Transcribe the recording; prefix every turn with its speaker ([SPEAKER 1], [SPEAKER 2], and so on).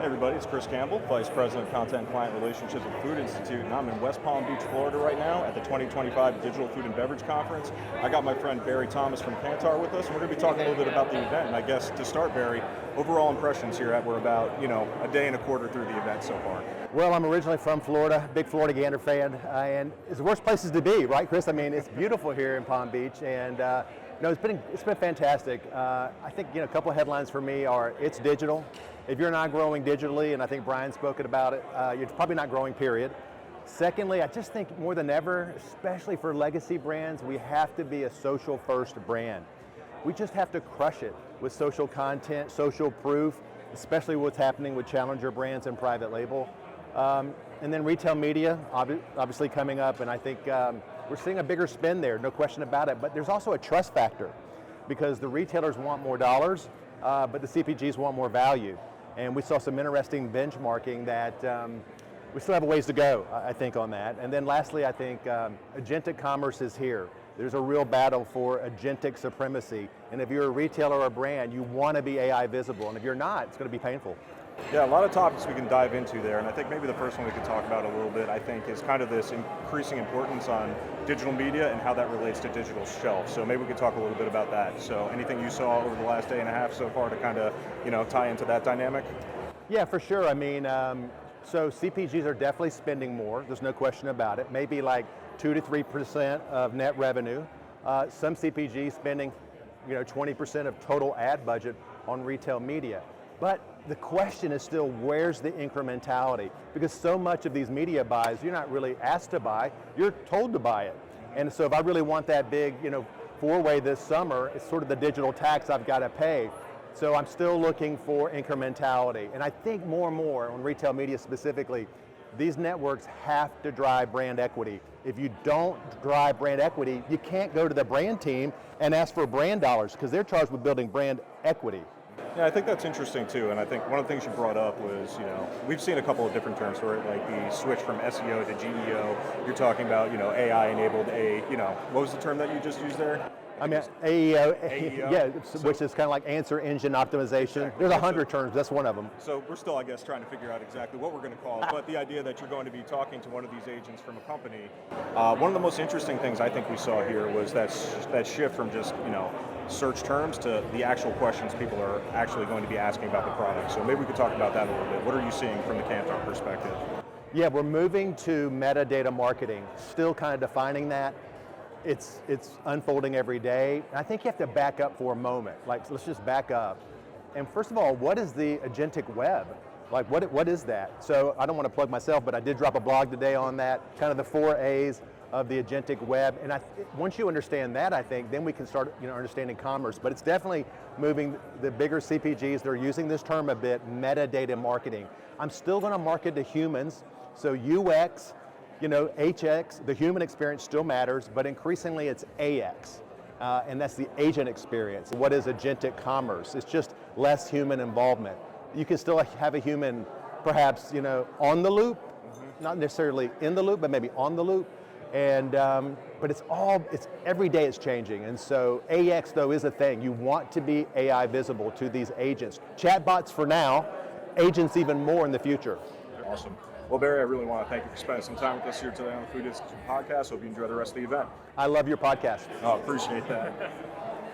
[SPEAKER 1] everybody. It's Chris Campbell, Vice President of Content and Client Relationships at Food Institute, and I'm in West Palm Beach, Florida right now at the 2025 Digital Food and Beverage Conference. I got my friend Barry Thomas from Kantar with us, and we're going to be talking a little bit about the event. And I guess to start, Barry, overall impressions here we're about, a day and a quarter through the event so far.
[SPEAKER 2] Well, I'm originally from Florida, big Florida Gander fan, and it's the worst places to be, right, Chris? I mean, it's beautiful here in Palm Beach, and it's been fantastic. I think a couple of headlines for me are it's digital. If you're not growing digitally, and I think Brian spoke about it, you're probably not growing, period. Secondly, I just think more than ever, especially for legacy brands, we have to be a social first brand. We just have to crush it with social content, social proof, especially what's happening with challenger brands and private label. And then retail media, obviously coming up, and I think we're seeing a bigger spend there, no question about it, but there's also a trust factor because the retailers want more dollars, but the CPGs want more value. And we saw some interesting benchmarking that we still have a ways to go, I think, on that. And then lastly, I think agentic commerce is here. There's a real battle for agentic supremacy. And if you're a retailer or a brand, you want to be AI visible. And if you're not, it's going to be painful.
[SPEAKER 1] Yeah, a lot of topics we can dive into there, and I think maybe the first one we could talk about a little bit, I think, is kind of this increasing importance on digital media and how that relates to digital shelf. So maybe we could talk a little bit about that. So anything you saw over the last day and a half so far to kind of, tie into that dynamic?
[SPEAKER 2] Yeah, for sure. I mean, so CPGs are definitely spending more. There's no question about it. Maybe like 2 to 3% of net revenue. Some CPGs spending, 20% of total ad budget on retail media. But the question is still, where's the incrementality? Because so much of these media buys, you're not really asked to buy, you're told to buy it. And so if I really want that big, four-way this summer, it's sort of the digital tax I've got to pay. So I'm still looking for incrementality. And I think more and more, on retail media specifically, these networks have to drive brand equity. If you don't drive brand equity, you can't go to the brand team and ask for brand dollars because they're charged with building brand equity.
[SPEAKER 1] Yeah, I think that's interesting too, and I think one of the things you brought up was, we've seen a couple of different terms for it, like the switch from SEO to GEO. You're talking about, AI-enabled what was the term that you just used there?
[SPEAKER 2] I mean, AEO, yeah,
[SPEAKER 1] So,
[SPEAKER 2] which is kind of like answer engine optimization.
[SPEAKER 1] Exactly.
[SPEAKER 2] There's 100 terms, that's one of them.
[SPEAKER 1] So we're still, I guess, trying to figure out exactly what we're going to call it, but the idea that you're going to be talking to one of these agents from a company, one of the most interesting things I think we saw here was that shift from just, search terms to the actual questions people are actually going to be asking about the product. So maybe we could talk about that a little bit. What are you seeing from the Kantar perspective?
[SPEAKER 2] Yeah, we're moving to metadata marketing, still kind of defining that. It's unfolding every day. I think you have to back up for a moment. Like, let's just back up. And first of all, what is the agentic web? Like, what is that? So I don't want to plug myself, but I did drop a blog today on that, kind of the 4 A's of the agentic web. And once you understand that, I think, then we can start understanding commerce. But it's definitely moving the bigger CPGs, they're using this term a bit, metadata marketing. I'm still going to market to humans, so UX, HX, the human experience still matters, but increasingly it's AX, and that's the agent experience. What is agentic commerce? It's just less human involvement. You can still have a human, perhaps, on the loop, not necessarily in the loop, but maybe on the loop. And but it's every day it's changing. And so AX though is a thing. You want to be AI visible to these agents. Chatbots for now, agents even more in the future.
[SPEAKER 1] Awesome. Well, Barry, I really want to thank you for spending some time with us here today on the Food Institute podcast. Hope you enjoy the rest of the event.
[SPEAKER 2] I love your podcast.
[SPEAKER 1] Oh, appreciate that.